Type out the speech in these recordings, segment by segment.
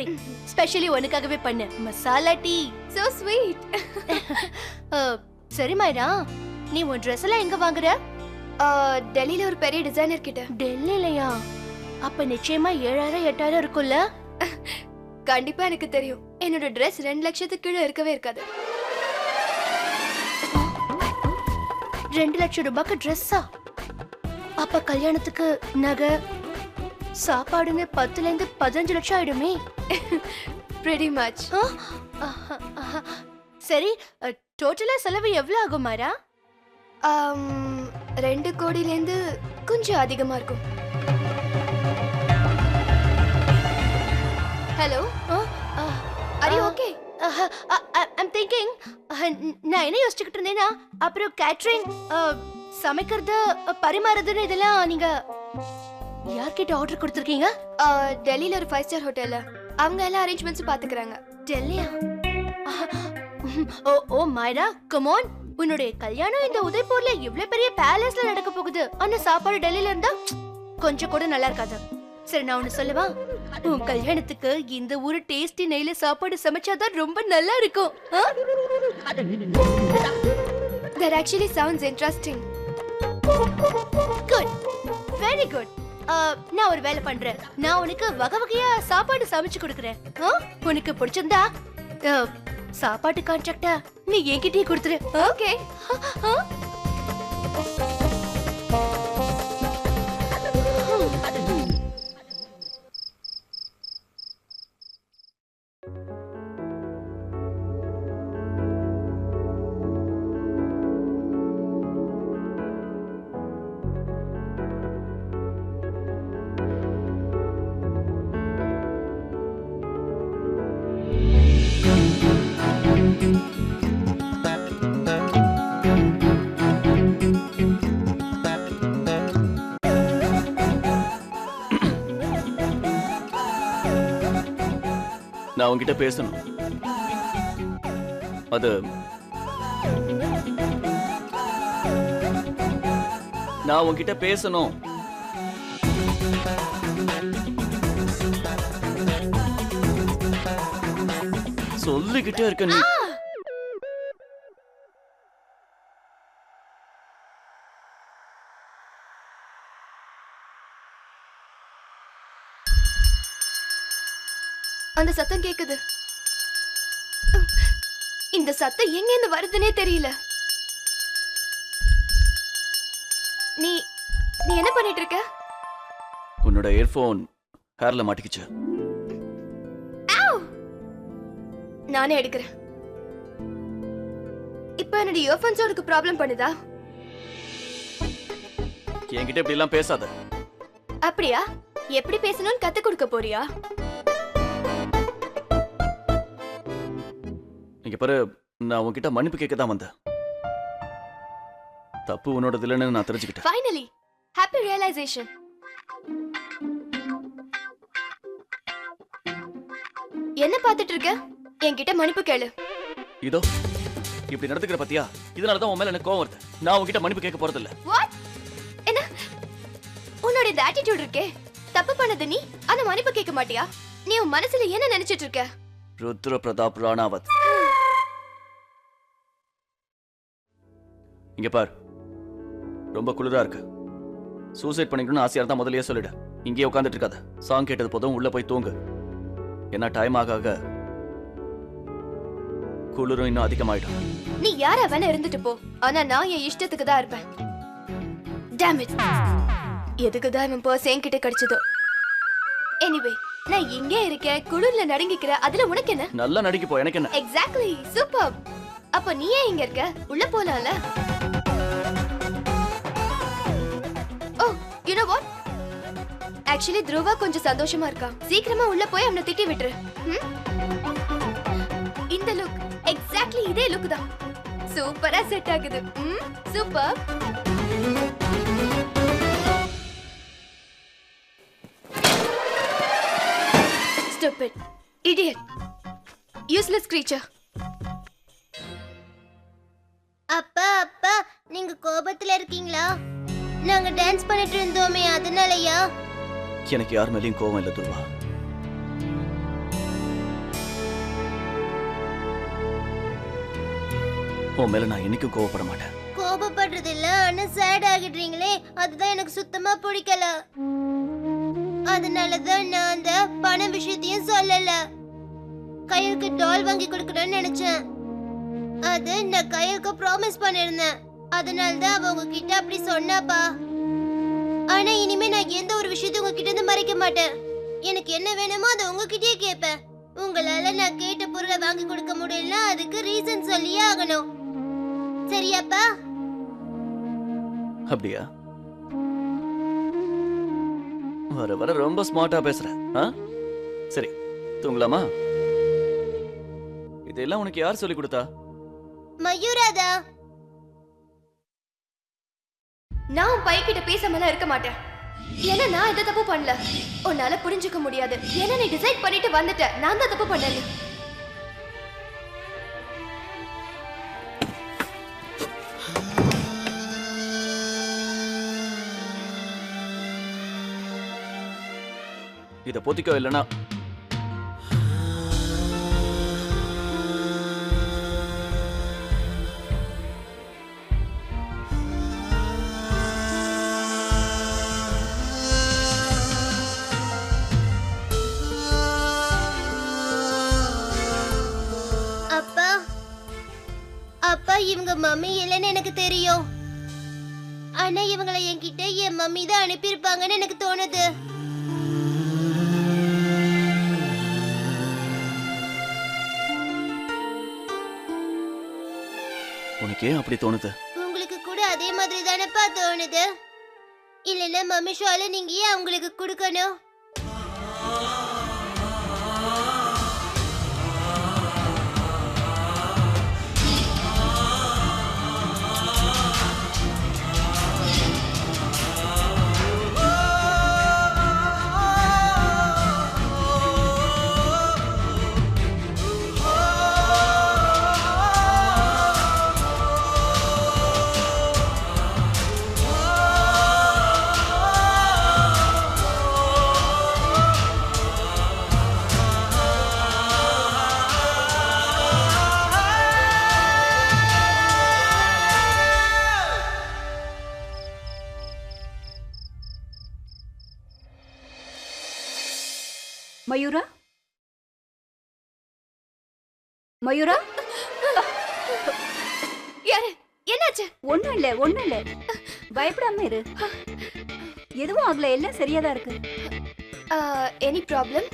Coffee specially உனக்காகவே பண்ண masala tea. So sweet. சரி மைரா, நீ உன் ட்ரெஸ் எல்லாம் எங்க வாங்குற? டெல்லியில ஒரு பெரிய டிசைனர் கிட்ட. டெல்லிலயா? அப்ப நிச்சயமா 7000 8000 இருக்கும்ல? கண்டிப்பா எனக்கு தெரியும். என்னோட ட்ரெஸ் 2 லட்சத்துக்கு கீழே இருக்கவே இருக்காது. 2 லட்சம் ரூபாய்க்கு ட்ரெஸ்ஸா? அப்ப கல்யாணத்துக்கு நகை சாப்பாடுன்னு 10ல இருந்து 15 லட்சம் ஆயிடுமே. pretty much. சரி, டோட்டலா செலவு எவ்வளவு ஆகும் மாரா? 2 கோடியில இருந்து கொஞ்சம் அதிகமா இருக்கும். Hello, are you okay? I'm thinking, நான் என்ன யோசிச்சுக்கிட்டு இருந்தேன்னா, அப்புறம் கேட்டரிங், சமைக்கிறது, பரிமாறுறதுன்னு இதெல்லாம் நீங்க யார்கிட்ட ஆர்டர் கொடுத்துருக்கீங்க? டெல்லியில ஒரு 5 ஸ்டார் ஹோட்டல்ல அவங்க எல்லா அரேஞ்ச்மெண்ட்ஸும் பாத்துக்கறாங்க. டெல்லியா? ஓ மைரா, கம் ஆன். உன்னுடைய கல்யாணம் இந்த உதய்பூர்ல இவ்ளோ பெரிய பேலஸ்ல நடக்க போகுது. ஆனா சாப்பாடு டெல்லியில இருந்தா கொஞ்சம் கூட நல்லா இருக்காது. சரி, நான் ஒன்னு சொல்லவா? உன் கல்யாணத்துக்கு இந்த ஊரு டேஸ்டி நெய்ல சாப்பாடு சமைச்சாதான் ரொம்ப நல்லா இருக்கும். That actually sounds interesting. Good. Very good. நான் ஒரு வேலை பண்றேன். நான் உனக்கு வகை வகையா சாப்பாடு சமைச்சு கொடுக்கறேன். உனக்கு பிடிச்சிருந்தா சாப்பாட்டு கான்ட்ராக்ட நீ என்கிட்டயே கொடுத்துரு. ஓகே. நான் உன்கிட்ட பேசணும். அது நான் உன்கிட்ட பேசணும். சொல்லிக்கிட்டே இருக்க நீ. அந்த சத்தம் கேக்குது. இந்த சத்தம் எங்க இருந்து வருதுன்னே தெரியல. நீ நீ என்ன பண்ணிட்டு இருக்க? உன்னோட இயர்போன் ஹேர்ல மாட்டிக்கிச்சு. நானே எடுக்கிறேன். இப்போ என்னோட இயர்போன்ஸ் உனக்கு ப்ராப்ளம் பண்ணுதா? என்கிட்ட இப்படி எல்லாம் பேசாத. அப்படியா? எப்படி பேசணும்னு கத்து கொடுக்க போறியா? இங்க பாரு, நான் உன்கிட்ட மன்னிப்பு கேட்க தான் வந்தேன். தப்பு உன்னோடது இல்லைன்னு நான் தெரிஞ்சுக்கிட்டேன். Finally happy realisation. என்ன பார்த்துட்டு இருக்க? என்கிட்ட மன்னிப்பு கேளு. இதோ இப்படி நடந்துக்கிற பத்தியா? இதனால தான் உன் மேல எனக்கு கோவம் வருது. நான் உன்கிட்ட மன்னிப்பு கேட்க போறது இல்ல. வாட்? என்ன உன்னோட இந்த ஆட்டிட்யூட் இருக்கே? தப்பு பண்ணது நீ, ஆனா மன்னிப்பு கேட்க மாட்டியா? நீ உன் மனசுல என்ன நினைச்சிட்டு இருக்க? ருத்ர பிரதாப் ராணாவத். இங்க பார், ரொம்ப குளிரா இருக்கு. சூசைட் பண்ணிக்கணும்னு ஆசையா இருந்தா முதல்லயே சொல்லிடு. இங்கேயே உட்காந்துட்டு இருக்காத. சாங் கேட்டது போதும், உள்ள போய் தூங்கு. ஏன்னா டைம் ஆக ஆக குளிரும் இன்னும் அதிகமாயிடும். நீ யாரா வேணா இருந்துட்டு போ, ஆனா நான் என் இஷ்டத்துக்கு தான் இருப்பேன். Damn it. எதுக்கு தான் இவன் பர்ஸ் என்கிட்ட கிடைச்சதோ? எனிவே, நான் இங்கே இருக்கேன், குளிர்ல நடுங்கிக்கிற. அதுல உனக்கு என்ன? நல்லா நடிக்க போ, எனக்கு என்ன? Exactly, super. அப்ப நீ ஏன் இங்க இருக்க? உள்ள போலாம்ல. ஓ, you know what? Actually Dhruva கொஞ்சம் சந்தோஷமா இருக்கான். சீக்கிரமா உள்ள போய் அவனை திட்டி விட்டுரு. இந்த லுக், எக்ஸாக்ட்லி இதே லுக் தான். சூப்பரா செட் ஆகுது. Super. Stupid, idiot, useless creature. அப்பா அப்பா, நீங்க கோபத்துல இருக்கீங்களா? நாங்க டான்ஸ் பண்ணிட்டு இருந்தோமே, அதனாலயா? எனக்கு யார் மேலயும் கோவம் இல்ல துருவா. உன் மேல நான் என்னைக்கும் கோவப்பட மாட்டேன். கோபப்படுறது இல்ல, ஆனா சேட் ஆகிடுறீங்களே, அதுதான் எனக்கு சுத்தமா பிடிக்கல. அதனாலதான் நான் அந்த பண விஷயத்தையும் சொல்லல. கையலுக்கு டால் வாங்கி கொடுக்கணும்னு நினைச்சேன். அது நான் கையலுக்கு ப்ராமிஸ் பண்ணிருந்தேன். அதனாலதான் அவ உங்ககிட்ட அப்படி சொன்னாப்பா. ஆனா இனிமே நான் எந்த ஒரு விஷயத்தையும் உங்ககிட்ட இருந்து மறைக்க மாட்டேன். எனக்கு என்ன வேணுமோ அதை உங்ககிட்டயே கேட்பேன். உங்களால நான் கேட்ட பொருளை வாங்கி கொடுக்க முடியல, அதுக்கு ரீசன் சொல்லியே ஆகணும். சரியாப்பா? அப்படியா? வர வர ரொம்ப ஸ்மார்ட்டா பேசுற. சரி, தூங்கலாமா? இதெல்லாம் உனக்கு யார் சொல்லி கொடுத்தா? மயூராதா. நான் பைக்கிட்ட பேசாமலாம் இருக்க மாட்டேன். ஏன்னா நான் எந்த தப்பு பண்ணல. உன்னால புரிஞ்சுக்க முடியாது. ஏன்னா நீ டிசைட் பண்ணிட்டு வந்துட்ட. நான் தான் தப்பு பண்ணல. இத பொத்திக்கோ, இல்லனா அப்பா, அப்பா இவங்க மம்மி இல்லைன்னு எனக்கு தெரியும். ஆனா இவங்களை என்கிட்ட என் மம்மி தான் அனுப்பியிருப்பாங்கன்னு எனக்கு தோணுது. உனக்கு ஏன் அப்படி தோணுது? உங்களுக்கு கூட அதே மாதிரி தானப்பா தோணுது? இல்லைன்னா மம்மி ஷால நீங்க ஏன் அவங்களுக்கு கொடுக்கணும்? மயூரா, மயூரா, யாரு? என்னாச்சு? ஒண்ணும் இல்ல. பயப்படாம இரு. எதுவும் ஆகல, எல்லாம் சரியாதான் இருக்கு. Any problem?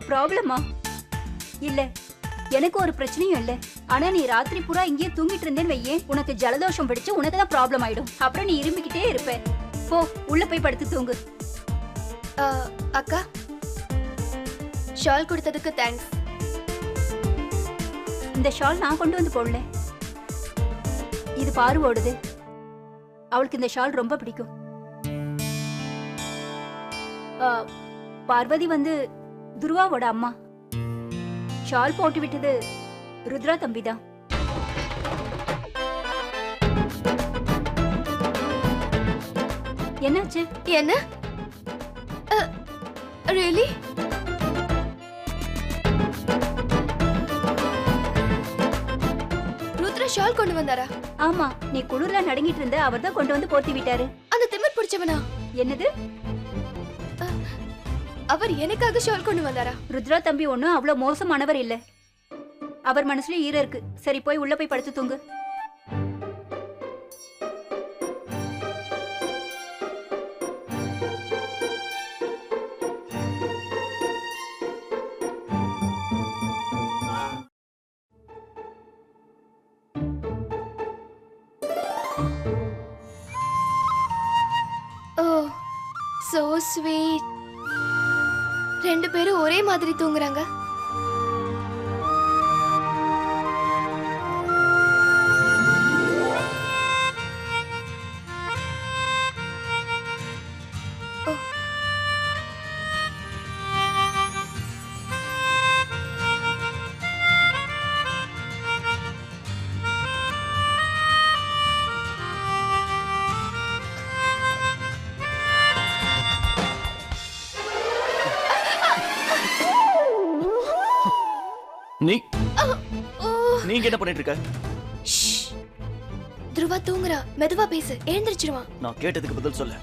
ப்ராப்ளமா? இல்ல, எனக்கு ஒரு பிரச்சனையும் இல்ல. ஆனா நீ ராத்திரி பூரா இங்கேயே தூங்கிட்டு இருந்தேன்னு வையே, உனக்கு ஜலதோஷம் பிடிச்சு உனக்கு தான் ப்ராப்ளம் ஆயிடும். அப்புறம் நீ இருமிக்கிட்டே இருப்ப. போ, உள்ள போய் படுத்து தூங்கு. அக்கா, ஷால் கொடுத்ததுக்கு தேங்க்ஸ். இந்த ஷால் நான் கொண்டு வந்து போடல. இது பாருவோடுது. அவளுக்கு இந்த ஷால் ரொம்ப பிடிக்கும். பார்வதி வந்து துருவாவோட அம்மா. ஷால் போட்டு விட்டது ருத்ரா தம்பிதான். என்னாச்சு? என்ன? ரியலி? ருத்ரா ஷால் கொண்டு வந்தாரா? ஆமா, நீ குளிர்ல நடுங்கிட்டு இருந்த, அவர் தான் கொண்டு வந்து போத்தி விட்டாரு. அந்த திமிர் பிடிச்சவனா? என்னது? அவர் எனக்காக ஷால் கொண்டு வந்தாரா? ருத்ரா தம்பி ஒண்ணும் அவ்வளவு மோசமானவர் இல்ல. அவர் மனசுல ஈரம் இருக்கு. சரி, போய் உள்ள போய் படுத்து தூங்கு. ஓ, சோ ஸ்வீட். ரெண்டு பேரும் ஒரே மாதிரி தூங்குறாங்க. நீங்க என்ன பண்ணிட்டு இருக்க? துருவா தூங்குறா, மெதுவா பேசு, எழுந்திருச்சிருவான். நான் கேட்டதுக்கு பதில் சொல்லு.